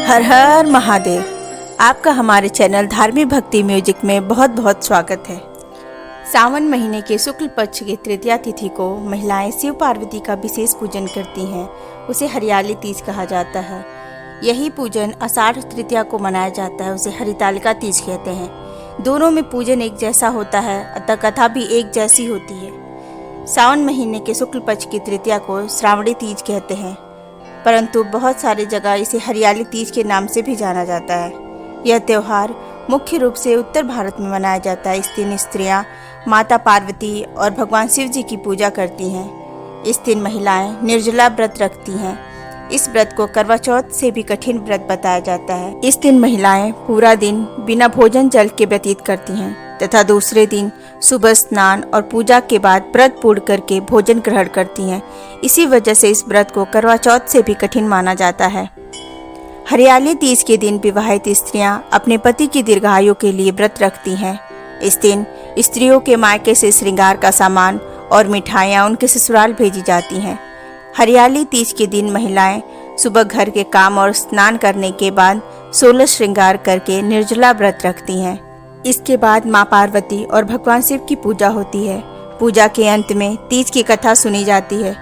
हर हर महादेव। आपका हमारे चैनल धार्मिक भक्ति म्यूजिक में बहुत बहुत स्वागत है। सावन महीने के शुक्ल पक्ष की तृतीया तिथि को महिलाएं शिव पार्वती का विशेष पूजन करती हैं। उसे हरियाली तीज कहा जाता है। यही पूजन आषाढ़ तृतीया को मनाया जाता है। उसे हरितालिका तीज कहते हैं। दोनों में पूजन एक जैसा होता है, अतः कथा भी एक जैसी होती है। सावन महीने के शुक्ल पक्ष की तृतीया को श्रावणी तीज कहते हैं, परंतु बहुत सारी जगह इसे हरियाली तीज के नाम से भी जाना जाता है। यह त्यौहार मुख्य रूप से उत्तर भारत में मनाया जाता है। इस दिन स्त्रियां माता पार्वती और भगवान शिव जी की पूजा करती हैं। इस दिन महिलाएं निर्जला व्रत रखती हैं। इस व्रत को करवा चौथ से भी कठिन व्रत बताया जाता है। इस दिन महिलाएं पूरा दिन बिना भोजन जल के व्यतीत करती हैं तथा दूसरे दिन सुबह स्नान और पूजा के बाद व्रत पूर्ण करके भोजन ग्रहण करती हैं। इसी वजह से इस व्रत को करवा चौथ से भी कठिन माना जाता है। हरियाली तीज के दिन विवाहित स्त्रियां अपने पति की दीर्घायु के लिए व्रत रखती हैं। इस दिन स्त्रियों के मायके से श्रृंगार का सामान और मिठाइयाँ उनके ससुराल भेजी जाती हैं। हरियाली तीज के दिन महिलाएं सुबह घर के काम और स्नान करने के बाद 16 श्रृंगार करके निर्जला व्रत रखती हैं। इसके बाद माँ पार्वती और भगवान शिव की पूजा होती है। पूजा के अंत में तीज की कथा सुनी जाती है।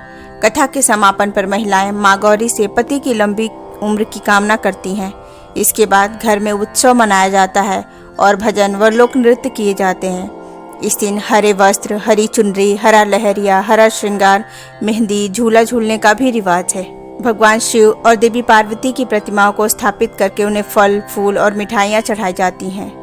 कथा के समापन पर महिलाएं माँ गौरी से पति की लंबी उम्र की कामना करती हैं। इसके बाद घर में उत्सव मनाया जाता है और भजन व लोक नृत्य किए जाते हैं। इस दिन हरे वस्त्र, हरी चुनरी, हरा लहरिया, हरा श्रृंगार, मेहंदी, झूला झूलने का भी रिवाज है। भगवान शिव और देवी पार्वती की प्रतिमाओं को स्थापित करके उन्हें फल, फूल और मिठाइयाँ चढ़ाई जाती हैं।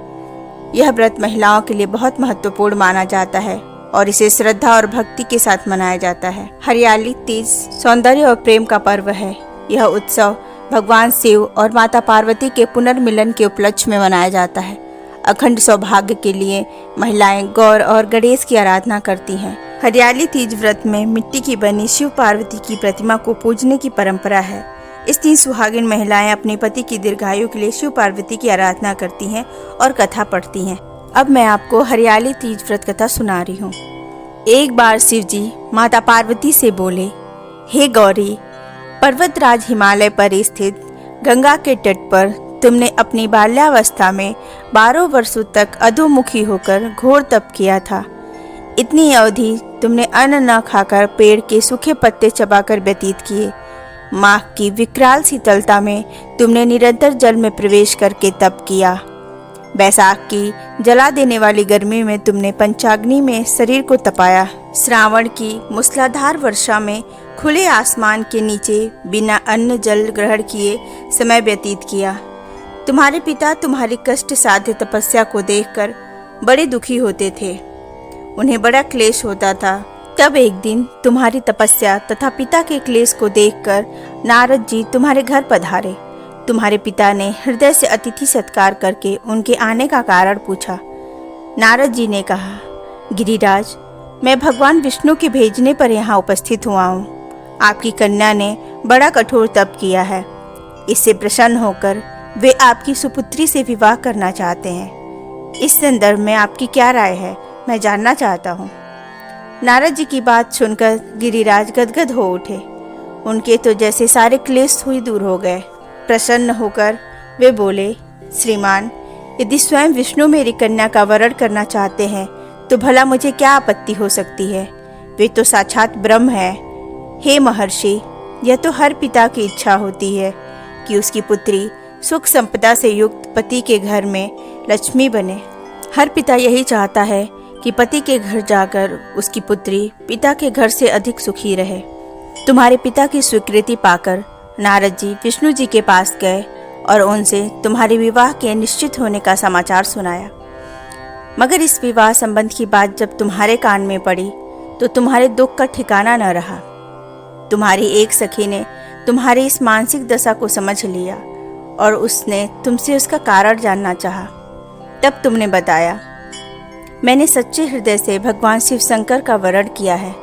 यह व्रत महिलाओं के लिए बहुत महत्वपूर्ण माना जाता है और इसे श्रद्धा और भक्ति के साथ मनाया जाता है। हरियाली तीज सौंदर्य और प्रेम का पर्व है। यह उत्सव भगवान शिव और माता पार्वती के पुनर्मिलन के उपलक्ष्य में मनाया जाता है। अखंड सौभाग्य के लिए महिलाएं गौर और गणेश की आराधना करती हैं। हरियाली तीज व्रत में मिट्टी की बनी शिव पार्वती की प्रतिमा को पूजने की परंपरा है। इस दिन सुहागिन महिलाएं अपने पति की दीर्घायु के लिए शिव पार्वती की आराधना करती हैं और कथा पढ़ती हैं। अब मैं आपको हरियाली तीज व्रत कथा सुना रही हूँ। एक बार शिव जी माता पार्वती से बोले, हे गौरी, पर्वतराज हिमालय पर स्थित गंगा के तट पर तुमने अपनी बाल्यावस्था में 12 वर्षों तक अधोमुखी होकर घोर तप किया था। इतनी अवधि तुमने अन्न न खाकर पेड़ के सूखे पत्ते चबाकर व्यतीत किए। माघ की विकराल शीतलता में तुमने निरंतर जल में प्रवेश करके तप किया। बैसाख की जला देने वाली गर्मी में तुमने पंचाग्नि में शरीर को तपाया। श्रावण की मूसलाधार वर्षा में खुले आसमान के नीचे बिना अन्न जल ग्रहण किए समय व्यतीत किया। तुम्हारे पिता तुम्हारी कष्ट साध्य तपस्या को देखकर बड़े दुखी होते थे। उन्हें बड़ा क्लेश होता था। तब एक दिन तुम्हारी तपस्या तथा पिता के क्लेश को देखकर नारद जी तुम्हारे घर पधारे। तुम्हारे पिता ने हृदय से अतिथि सत्कार करके उनके आने का कारण पूछा। नारद जी ने कहा, गिरिराज, मैं भगवान विष्णु के भेजने पर यहाँ उपस्थित हुआ हूँ। आपकी कन्या ने बड़ा कठोर तप किया है। इससे प्रसन्न होकर वे आपकी सुपुत्री से विवाह करना चाहते हैं। इस संदर्भ में आपकी क्या राय है, मैं जानना चाहता हूँ। नारद जी की बात सुनकर गिरिराज गदगद हो उठे। उनके तो जैसे सारे क्लेश हुई दूर हो गए। प्रसन्न होकर वे बोले, श्रीमान, यदि स्वयं विष्णु मेरी कन्या का वरण करना चाहते हैं तो भला मुझे क्या आपत्ति हो सकती है। वे तो साक्षात ब्रह्म है। हे महर्षि, यह तो हर पिता की इच्छा होती है कि उसकी पुत्री सुख संपदा से युक्त पति के घर में लक्ष्मी बने। हर पिता यही चाहता है कि पति के घर जाकर उसकी पुत्री पिता के घर से अधिक सुखी रहे। तुम्हारे पिता की स्वीकृति पाकर नारद जी विष्णु जी के पास गए और उनसे तुम्हारे विवाह के निश्चित होने का समाचार सुनाया। मगर इस विवाह संबंध की बात जब तुम्हारे कान में पड़ी तो तुम्हारे दुख का ठिकाना न रहा। तुम्हारी एक सखी ने तुम्हारी इस मानसिक दशा को समझ लिया और उसने तुमसे उसका कारण जानना चाहा। तब तुमने बताया, मैंने सच्चे हृदय से भगवान शिव शंकर का वरण किया है,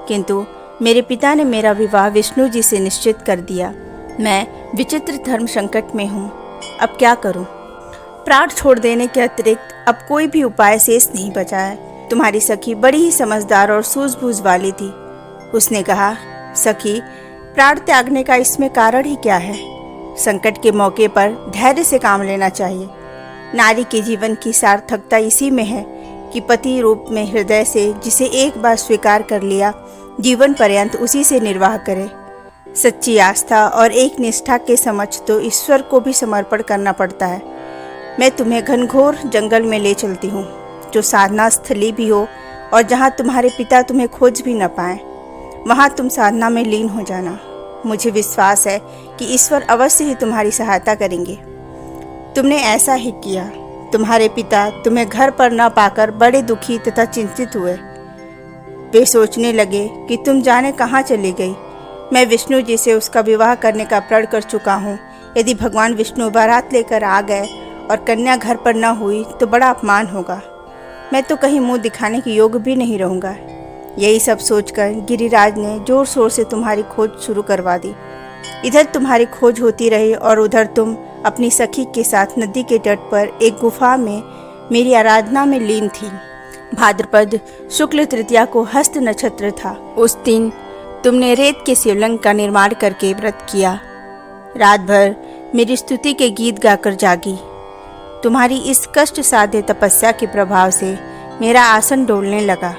किंतु मेरे पिता ने मेरा विवाह विष्णु जी से निश्चित कर दिया। मैं विचित्र धर्म संकट में हूँ, अब क्या करूँ। प्राण छोड़ देने के अतिरिक्त अब कोई भी उपाय शेष नहीं बचा है। तुम्हारी सखी बड़ी ही समझदार और सूझबूझ वाली थी। उसने कहा, सखी, प्राण त्यागने का इसमें कारण ही क्या है। संकट के मौके पर धैर्य से काम लेना चाहिए। नारी के जीवन की सार्थकता इसी में है कि पति रूप में हृदय से जिसे एक बार स्वीकार कर लिया, जीवन पर्यंत उसी से निर्वाह करे। सच्ची आस्था और एक निष्ठा के समक्ष तो ईश्वर को भी समर्पण करना पड़ता है। मैं तुम्हें घनघोर जंगल में ले चलती हूँ, जो साधना स्थली भी हो, और जहाँ तुम्हारे पिता तुम्हें खोज भी न पाएं, वहाँ तुम साधना में लीन हो जाना। मुझे विश्वास है कि ईश्वर अवश्य ही तुम्हारी सहायता करेंगे। तुमने ऐसा ही किया। तुम्हारे पिता तुम्हें घर पर न पाकर बड़े दुखी तथा चिंतित हुए। वे सोचने लगे कि तुम जाने कहाँ चली गई। मैं विष्णु जी से उसका विवाह करने का प्रण कर चुका हूँ। यदि भगवान विष्णु बारात लेकर आ गए और कन्या घर पर न हुई तो बड़ा अपमान होगा। मैं तो कहीं मुंह दिखाने के योग्य भी नहीं रहूँगा। यही सब सोचकर गिरिराज ने जोर शोर से तुम्हारी खोज शुरू करवा दी। इधर तुम्हारी खोज होती रही और उधर तुम अपनी सखी के साथ नदी के तट पर एक गुफा में मेरी आराधना में लीन थी। भाद्रपद शुक्ल तृतीया को हस्त नक्षत्र था। उस दिन तुमने रेत के शिवलिंग का निर्माण करके व्रत किया। रात भर मेरी स्तुति के गीत गाकर जागी। तुम्हारी इस कष्ट साध्य तपस्या के प्रभाव से मेरा आसन डोलने लगा।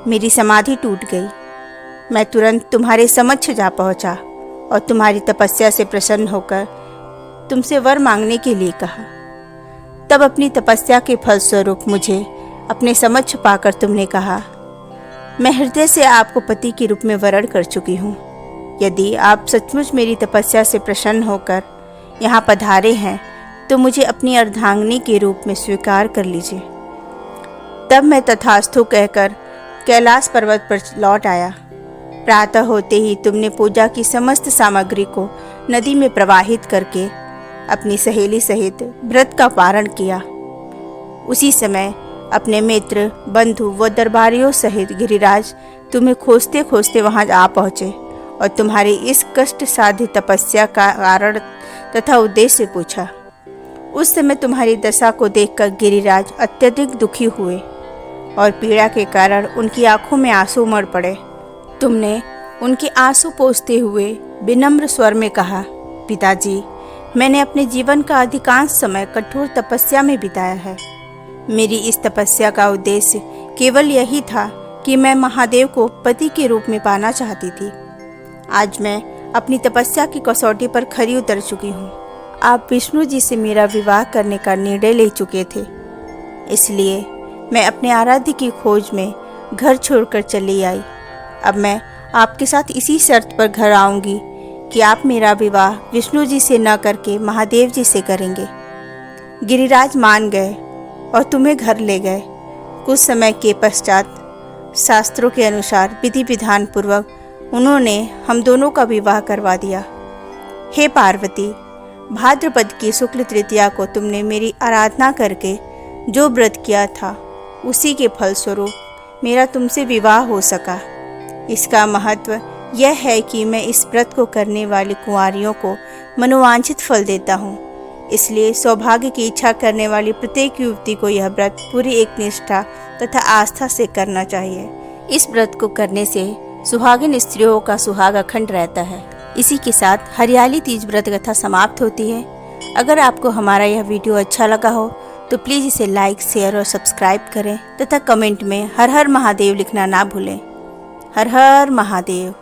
मेरी समाधि टूट गई। मैं तुरंत तुम्हारे समक्ष जा पहुंचा और तुम्हारी तपस्या से प्रसन्न होकर तुमसे वर मांगने के लिए कहा। तब अपनी तपस्या के फलस्वरूप मुझे अपने समक्ष पाकर तुमने कहा, मैं हृदय से आपको पति के रूप में वरण कर चुकी हूँ। यदि आप सचमुच मेरी तपस्या से प्रसन्न होकर यहाँ पधारे हैं तो मुझे अपनी अर्धांगिनी के रूप में स्वीकार कर लीजिए। तब मैं तथास्तु कहकर कैलाश पर्वत पर लौट आया। प्रातः होते ही तुमने पूजा की समस्त सामग्री को नदी में प्रवाहित करके अपनी सहेली सहित व्रत का पारण किया। उसी समय अपने मित्र, बंधु व दरबारियों सहित गिरिराज तुम्हें खोजते खोजते वहां आ पहुँचे और तुम्हारी इस कष्ट साध्य तपस्या का कारण तथा उद्देश्य पूछा। उस समय तुम्हारी दशा को देखकर गिरिराज अत्यधिक दुखी हुए और पीड़ा के कारण उनकी आंखों में आंसू उमड़ पड़े। तुमने उनके आंसू पोंछते हुए विनम्र स्वर में कहा, पिताजी, मैंने अपने जीवन का अधिकांश समय कठोर तपस्या में बिताया है। मेरी इस तपस्या का उद्देश्य केवल यही था कि मैं महादेव को पति के रूप में पाना चाहती थी। आज मैं अपनी तपस्या की कसौटी पर खरी उतर चुकी हूँ। आप विष्णु जी से मेरा विवाह करने का निर्णय ले चुके थे, इसलिए मैं अपने आराध्य की खोज में घर छोड़कर चली आई। अब मैं आपके साथ इसी शर्त पर घर आऊँगी कि आप मेरा विवाह विष्णु जी से न करके महादेव जी से करेंगे। गिरिराज मान गए और तुम्हें घर ले गए। कुछ समय के पश्चात शास्त्रों के अनुसार विधि विधान पूर्वक उन्होंने हम दोनों का विवाह करवा दिया। हे पार्वती, भाद्रपद की शुक्ल तृतीया को तुमने मेरी आराधना करके जो व्रत किया था, उसी के फलस्वरूप मेरा तुमसे विवाह हो सका। इसका महत्व यह है कि मैं इस व्रत को करने वाली कुंवारियों को मनोवांछित फल देता हूँ। इसलिए सौभाग्य की इच्छा करने वाली प्रत्येक युवती को यह व्रत पूरी एक निष्ठा तथा आस्था से करना चाहिए। इस व्रत को करने से सुहागिन स्त्रियों का सुहाग अखंड रहता है। इसी के साथ हरियाली तीज व्रत कथा समाप्त होती है। अगर आपको हमारा यह वीडियो अच्छा लगा हो तो प्लीज़ इसे लाइक, शेयर और सब्सक्राइब करें तथा कमेंट में हर हर महादेव लिखना ना भूलें। हर हर महादेव।